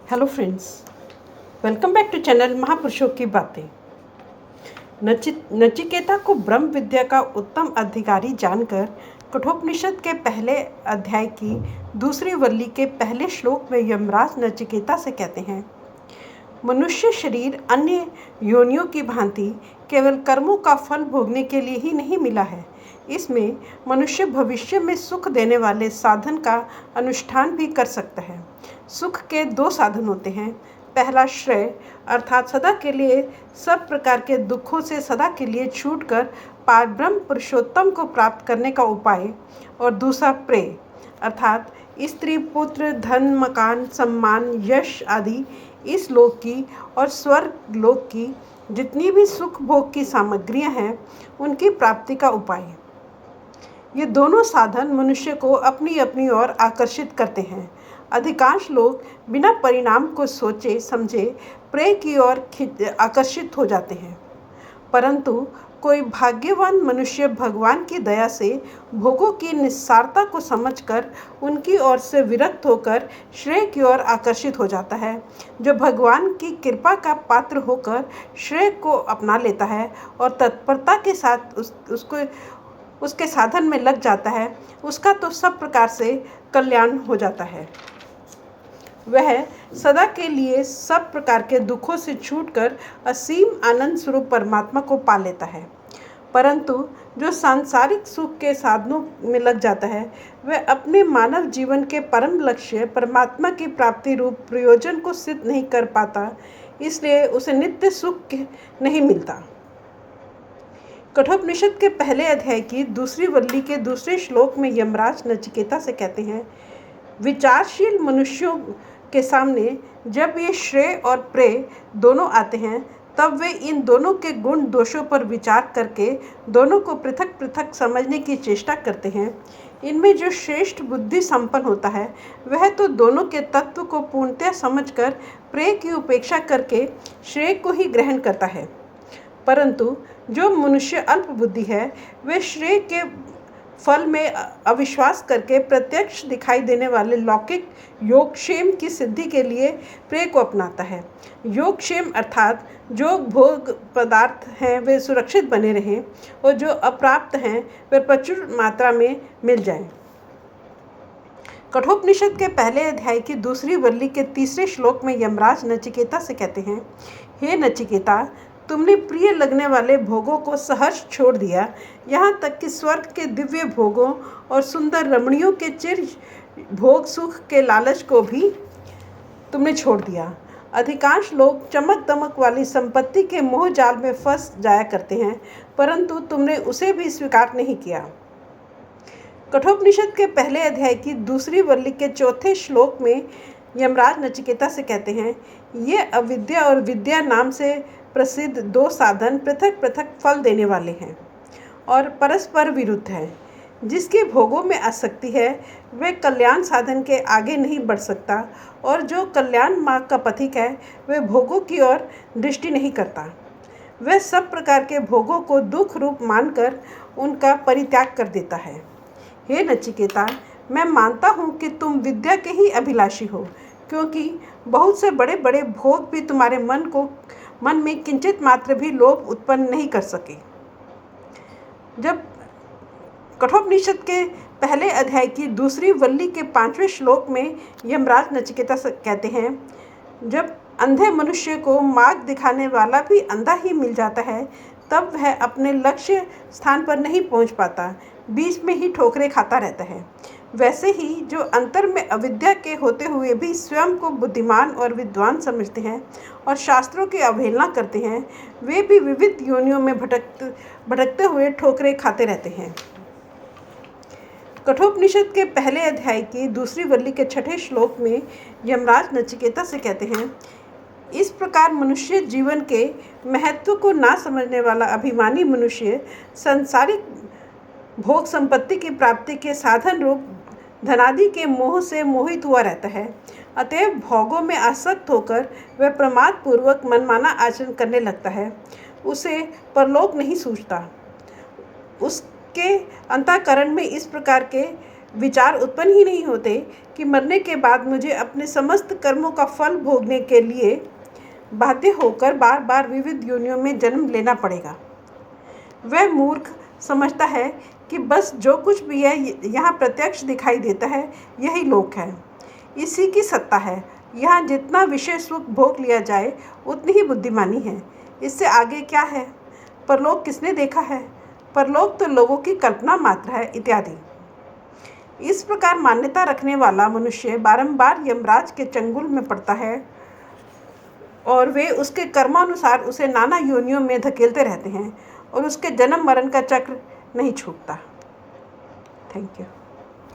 Hello friends, welcome back to channel महापुरुषों की बातें। नचिकेता को ब्रह्म विद्या का उत्तम अधिकारी जानकर कठोपनिषद के पहले अध्याय की दूसरी वल्ली के पहले श्लोक में यमराज नचिकेता से कहते हैं, मनुष्य शरीर अन्य योनियों की भांति केवल कर्मों का फल भोगने के लिए ही नहीं मिला है। इसमें मनुष्य भविष्य में सुख देने वाले साधन का अनुष्ठान भी कर सकता है। सुख के दो साधन होते हैं। पहला श्रेय अर्थात सदा के लिए सब प्रकार के दुखों से सदा के लिए छूटकर पारब्रह्म पुरुषोत्तम को प्राप्त करने का उपाय, और दूसरा प्रेय अर्थात स्त्री पुत्र धन मकान सम्मान यश आदि इस लोक की और स्वर्ग लोक की जितनी भी सुख भोग की सामग्रियां हैं उनकी प्राप्ति का उपाय। ये दोनों साधन मनुष्य को अपनी अपनी ओर आकर्षित करते हैं। अधिकांश लोग बिना परिणाम को सोचे समझे प्रेय की ओर आकर्षित हो जाते हैं, परंतु कोई भाग्यवान मनुष्य भगवान की दया से भोगों की निस्सारता को समझकर उनकी ओर से विरक्त होकर श्रेय की ओर आकर्षित हो जाता है। जो भगवान की कृपा का पात्र होकर श्रेय को अपना लेता है और तत्परता के साथ उसके साधन में लग जाता है, उसका तो सब प्रकार से कल्याण हो जाता है। वह सदा के लिए सब प्रकार के दुखों से छूटकर असीम आनंद स्वरूप परमात्मा को पा लेता है। परंतु जो सांसारिक सुख के साधनों में लग जाता है, वह अपने मानव जीवन के परम लक्ष्य परमात्मा की प्राप्ति रूप प्रयोजन को सिद्ध नहीं कर पाता, इसलिए उसे नित्य सुख नहीं मिलता। कठोपनिषद के पहले अध्याय की दूसरी वल्ली के दूसरे श्लोक में यमराज नचिकेता से कहते हैं, विचारशील मनुष्यों के सामने जब ये श्रेय और प्रेय दोनों आते हैं, तब वे इन दोनों के गुण दोषों पर विचार करके दोनों को पृथक पृथक समझने की चेष्टा करते हैं। इनमें जो श्रेष्ठ बुद्धि संपन्न होता है, वह तो दोनों के तत्व को पूर्णतः समझकर प्रेय की उपेक्षा करके श्रेय को ही ग्रहण करता है। परंतु जो मनुष्य अल्प बुद्धि है, वह श्रेय के फल में अविश्वास करके प्रत्यक्ष दिखाई देने वाले लौकिक योगक्षेम की सिद्धि के लिए प्रेय को अपनाता है। योगक्षेम अर्थात जो भोग पदार्थ हैं वे सुरक्षित बने रहें और जो अप्राप्त हैं वे प्रचुर मात्रा में मिल जाएं। कठोपनिषद के पहले अध्याय की दूसरी वल्ली के तीसरे श्लोक में यमराज नचिकेता से कहते हैं, हे नचिकेता, तुमने प्रिय लगने वाले भोगों को सहर्ष छोड़ दिया, यहाँ तक कि स्वर्ग के दिव्य भोगों और सुंदर रमणियों के चिर भोग सुख के लालच को भी तुमने छोड़ दिया। अधिकांश लोग चमक दमक वाली संपत्ति के मोह जाल में फंस जाया करते हैं, परंतु तुमने उसे भी स्वीकार नहीं किया। कठोपनिषद के पहले अध्याय की दूसरी वल्ली के चौथे श्लोक में यमराज नचिकेता से कहते हैं, ये अविद्या और विद्या नाम से प्रसिद्ध दो साधन पृथक पृथक फल देने वाले हैं और परस्पर विरुद्ध हैं। जिसके भोगों में आसक्ति है, वह कल्याण साधन के आगे नहीं बढ़ सकता, और जो कल्याण मार्ग का पथिक है, वह भोगों की ओर दृष्टि नहीं करता। वह सब प्रकार के भोगों को दुख रूप मानकर उनका परित्याग कर देता है। हे नचिकेता, मैं मानता हूँ कि तुम विद्या के ही अभिलाषी हो, क्योंकि बहुत से बड़े बड़े भोग भी तुम्हारे मन में किंचित मात्र भी लोभ उत्पन्न नहीं कर सके। जब कठोपनिषद के पहले अध्याय की दूसरी वल्ली के 5वें श्लोक में यमराज नचिकेता से कहते हैं, जब अंधे मनुष्य को मार्ग दिखाने वाला भी अंधा ही मिल जाता है, तब वह अपने लक्ष्य स्थान पर नहीं पहुंच पाता, बीच में ही ठोकरें खाता रहता है। वैसे ही जो अंतर में अविद्या के होते हुए भी स्वयं को बुद्धिमान और विद्वान समझते हैं और शास्त्रों की अवहेलना करते हैं, वे भी विविध योनियों में भटकते हुए ठोकरें खाते रहते हैं। कठोपनिषद के पहले अध्याय की दूसरी वल्ली के 6ठे श्लोक में यमराज नचिकेता से कहते हैं, इस प्रकार मनुष्य जीवन के महत्व को ना समझने वाला अभिमानी मनुष्य सांसारिक भोग संपत्ति की प्राप्ति के साधन रूप धनादि के मोह से मोहित हुआ रहता है। अतएव भोगों में आसक्त होकर वह प्रमाद पूर्वक मनमाना आचरण करने लगता है। उसे परलोक नहीं सूझता। उसके अंतःकरण में इस प्रकार के विचार उत्पन्न ही नहीं होते कि मरने के बाद मुझे अपने समस्त कर्मों का फल भोगने के लिए बाध्य होकर बार बार विविध योनियों में जन्म लेना पड़ेगा। वह मूर्ख समझता है कि बस जो कुछ भी है यहाँ प्रत्यक्ष दिखाई देता है यही लोक है, इसी की सत्ता है। यहाँ जितना विषय सुख भोग लिया जाए उतनी ही बुद्धिमानी है, इससे आगे क्या है? परलोक किसने देखा है? परलोक तो लोगों की कल्पना मात्र है इत्यादि। इस प्रकार मान्यता रखने वाला मनुष्य बारंबार यमराज के चंगुल में पड़ता है और वे उसके कर्मानुसार उसे नाना योनियों में धकेलते रहते हैं और उसके जन्म मरण का चक्र नहीं छूटता। Thank you.